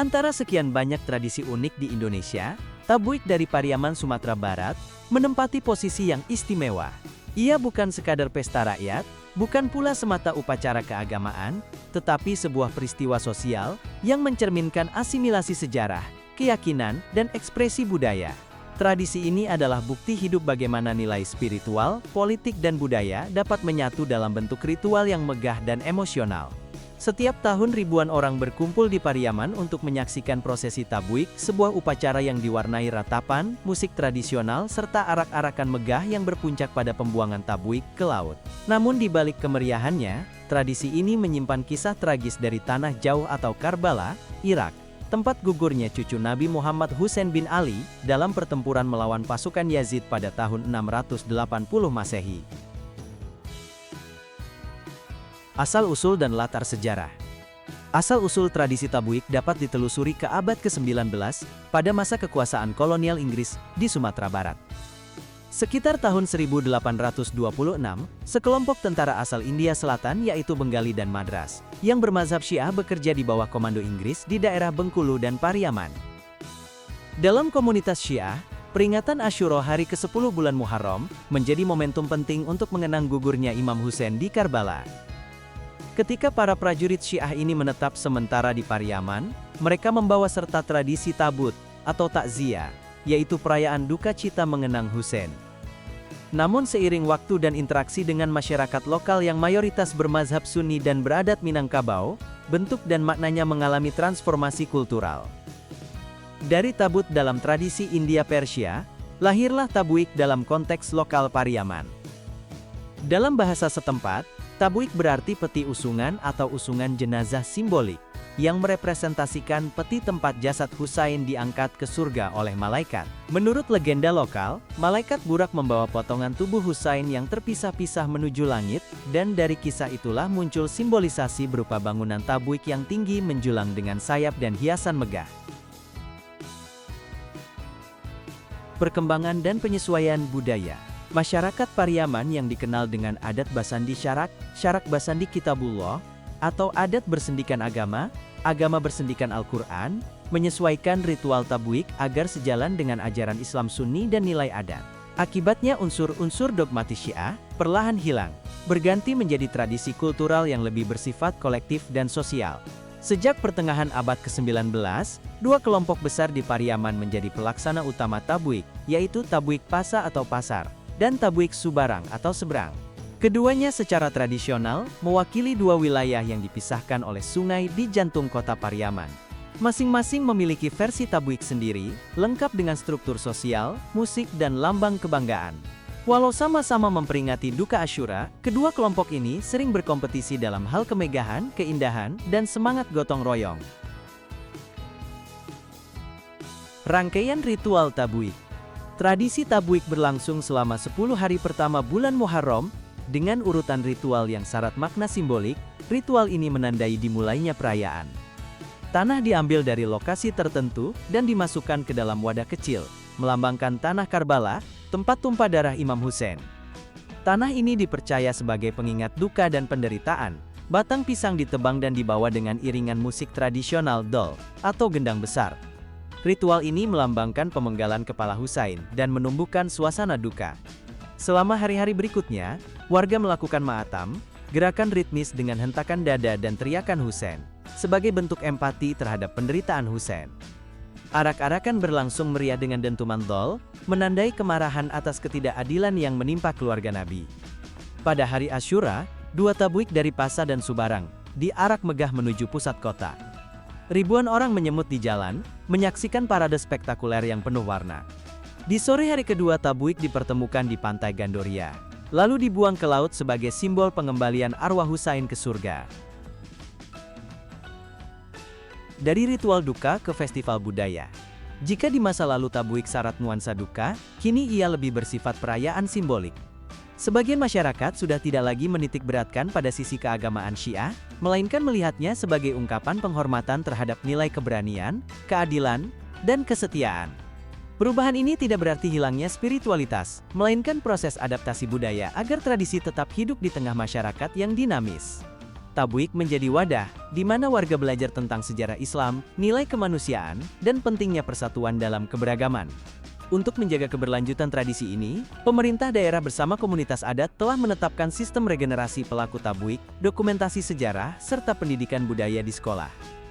antara sekian banyak tradisi unik di Indonesia, Tabuik dari Pariaman Sumatera Barat menempati posisi yang istimewa. Ia bukan sekadar pesta rakyat, bukan pula semata upacara keagamaan, tetapi sebuah peristiwa sosial yang mencerminkan asimilasi sejarah, keyakinan, dan ekspresi budaya. Tradisi ini adalah bukti hidup bagaimana nilai spiritual, politik, dan budaya dapat menyatu dalam bentuk ritual yang megah dan emosional. Setiap tahun ribuan orang berkumpul di Pariaman untuk menyaksikan prosesi Tabuik, sebuah upacara yang diwarnai ratapan, musik tradisional, serta arak-arakan megah yang berpuncak pada pembuangan Tabuik ke laut. Namun di balik kemeriahannya, tradisi ini menyimpan kisah tragis dari tanah jauh atau Karbala, Irak, tempat gugurnya cucu Nabi Muhammad Husain bin Ali dalam pertempuran melawan pasukan Yazid pada tahun 680 Masehi. Asal-usul dan latar sejarah. Asal-usul tradisi Tabuik dapat ditelusuri ke abad ke-19 pada masa kekuasaan kolonial Inggris di Sumatera Barat. Sekitar tahun 1826, sekelompok tentara asal India Selatan yaitu Bengali dan Madras, yang bermazhab Syiah bekerja di bawah komando Inggris di daerah Bengkulu dan Pariaman. Dalam komunitas Syiah, peringatan Asyura hari ke-10 bulan Muharram menjadi momentum penting untuk mengenang gugurnya Imam Husain di Karbala. Ketika para prajurit Syiah ini menetap sementara di Pariaman, mereka membawa serta tradisi tabut atau takziah, yaitu perayaan duka cita mengenang Husain. Namun seiring waktu dan interaksi dengan masyarakat lokal yang mayoritas bermazhab Sunni dan beradat Minangkabau, bentuk dan maknanya mengalami transformasi kultural. Dari tabut dalam tradisi India Persia, lahirlah Tabuik dalam konteks lokal Pariaman. Dalam bahasa setempat, Tabuik berarti peti usungan atau usungan jenazah simbolik, yang merepresentasikan peti tempat jasad Husain diangkat ke surga oleh malaikat. Menurut legenda lokal, malaikat burak membawa potongan tubuh Husain yang terpisah-pisah menuju langit, dan dari kisah itulah muncul simbolisasi berupa bangunan Tabuik yang tinggi menjulang dengan sayap dan hiasan megah. Perkembangan dan penyesuaian budaya. Masyarakat Pariaman yang dikenal dengan adat Basandi Syarak, Syarak Basandi Kitabullah, atau adat bersendikan agama, agama bersendikan Al-Quran, menyesuaikan ritual Tabuik agar sejalan dengan ajaran Islam Sunni dan nilai adat. Akibatnya unsur-unsur dogmatis Syiah perlahan hilang, berganti menjadi tradisi kultural yang lebih bersifat kolektif dan sosial. Sejak pertengahan abad ke-19, dua kelompok besar di Pariaman menjadi pelaksana utama Tabuik, yaitu Tabuik Pasa atau Pasar, dan Tabuik Subarang atau Seberang. Keduanya secara tradisional mewakili dua wilayah yang dipisahkan oleh sungai di jantung kota Pariaman. Masing-masing memiliki versi Tabuik sendiri, lengkap dengan struktur sosial, musik, dan lambang kebanggaan. Walau sama-sama memperingati duka Asyura, kedua kelompok ini sering berkompetisi dalam hal kemegahan, keindahan, dan semangat gotong royong. Rangkaian ritual Tabuik. Tradisi Tabuik berlangsung selama 10 hari pertama bulan Muharram, dengan urutan ritual yang syarat makna simbolik. Ritual ini menandai dimulainya perayaan. Tanah diambil dari lokasi tertentu dan dimasukkan ke dalam wadah kecil, melambangkan tanah Karbala, tempat tumpah darah Imam Husain. Tanah ini dipercaya sebagai pengingat duka dan penderitaan. Batang pisang ditebang dan dibawa dengan iringan musik tradisional dol, atau gendang besar. Ritual ini melambangkan pemenggalan kepala Husain dan menumbuhkan suasana duka. Selama hari-hari berikutnya, warga melakukan ma'atam, gerakan ritmis dengan hentakan dada dan teriakan Husain, sebagai bentuk empati terhadap penderitaan Husain. Arak-arakan berlangsung meriah dengan dentuman dol, menandai kemarahan atas ketidakadilan yang menimpa keluarga Nabi. Pada hari Asyura, dua Tabuik dari Pasa dan Subarang diarak megah menuju pusat kota. Ribuan orang menyemut di jalan, menyaksikan parade spektakuler yang penuh warna. Di sore hari kedua Tabuik dipertemukan di pantai Gandoria, lalu dibuang ke laut sebagai simbol pengembalian arwah Husain ke surga. Dari ritual duka ke festival budaya. Jika di masa lalu Tabuik syarat nuansa duka, kini ia lebih bersifat perayaan simbolik. Sebagian masyarakat sudah tidak lagi menitik beratkan pada sisi keagamaan Syiah, melainkan melihatnya sebagai ungkapan penghormatan terhadap nilai keberanian, keadilan, dan kesetiaan. Perubahan ini tidak berarti hilangnya spiritualitas, melainkan proses adaptasi budaya agar tradisi tetap hidup di tengah masyarakat yang dinamis. Tabuik menjadi wadah di mana warga belajar tentang sejarah Islam, nilai kemanusiaan, dan pentingnya persatuan dalam keberagaman. Untuk menjaga keberlanjutan tradisi ini, pemerintah daerah bersama komunitas adat telah menetapkan sistem regenerasi pelaku tabuik, dokumentasi sejarah, serta pendidikan budaya di sekolah.